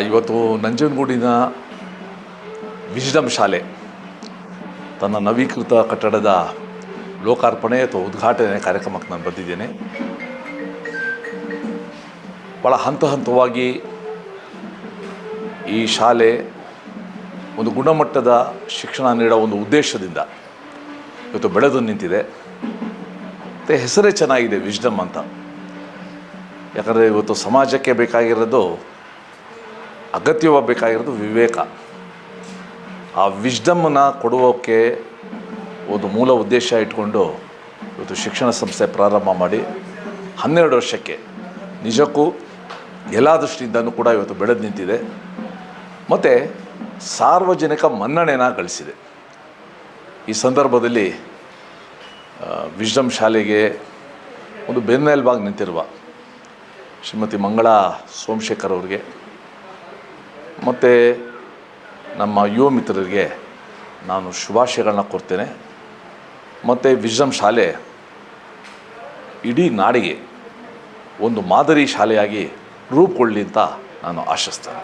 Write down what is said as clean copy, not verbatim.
ಇವತ್ತು ನಂಜನಗೂಡಿನ ವಿಜ್ಡಮ್ ಶಾಲೆ ತನ್ನ ನವೀಕೃತ ಕಟ್ಟಡದ ಲೋಕಾರ್ಪಣೆ ಅಥವಾ ಉದ್ಘಾಟನೆ ಕಾರ್ಯಕ್ರಮಕ್ಕೆ ನಾನು ಬಂದಿದ್ದೇನೆ. ಭಾಳ ಹಂತ ಹಂತವಾಗಿ ಈ ಶಾಲೆ ಒಂದು ಗುಣಮಟ್ಟದ ಶಿಕ್ಷಣ ನೀಡೋ ಒಂದು ಉದ್ದೇಶದಿಂದ ಇವತ್ತು ಬೆಳೆದು ನಿಂತಿದೆ. ಮತ್ತು ಹೆಸರೇ ಚೆನ್ನಾಗಿದೆ ವಿಜ್ಡಮ್ ಅಂತ. ಯಾಕಂದರೆ ಇವತ್ತು ಸಮಾಜಕ್ಕೆ ಬೇಕಾಗಿರೋದು, ಅಗತ್ಯವಾಗಿ ಬೇಕಾಗಿರೋದು ವಿವೇಕ. ಆ ವಿಜ್ಡಮ್ಮನ್ನು ಕೊಡುವಕ್ಕೆ ಒಂದು ಮೂಲ ಉದ್ದೇಶ ಇಟ್ಕೊಂಡು ಇವತ್ತು ಶಿಕ್ಷಣ ಸಂಸ್ಥೆ ಪ್ರಾರಂಭ ಮಾಡಿ 12 ವರ್ಷಕ್ಕೆ ನಿಜಕ್ಕೂ ಎಲ್ಲ ದೃಷ್ಟಿಯಿಂದನೂ ಕೂಡ ಇವತ್ತು ಬೆಳೆದು ನಿಂತಿದೆ ಮತ್ತು ಸಾರ್ವಜನಿಕ ಮನ್ನಣೆನ ಗಳಿಸಿದೆ. ಈ ಸಂದರ್ಭದಲ್ಲಿ ವಿಜ್ಡಮ್ ಶಾಲೆಗೆ ಒಂದು ಬೆನ್ನೆಲುಬಾಗಿ ನಿಂತಿರುವ ಶ್ರೀಮತಿ ಮಂಗಳಾ ಸೋಮಶೇಖರ್ ಅವರಿಗೆ ಮತ್ತು ನಮ್ಮ ಯುವ ಮಿತ್ರರಿಗೆ ನಾನು ಶುಭಾಶಯಗಳನ್ನ ಕೊಡ್ತೇನೆ. ಮತ್ತು ವಿಜ್ಡಮ್ ಶಾಲೆ ಇಡೀ ನಾಡಿಗೆ ಒಂದು ಮಾದರಿ ಶಾಲೆಯಾಗಿ ರೂಪುಗೊಳ್ಳಲಿ ಅಂತ ನಾನು ಆಶಿಸ್ತೇನೆ.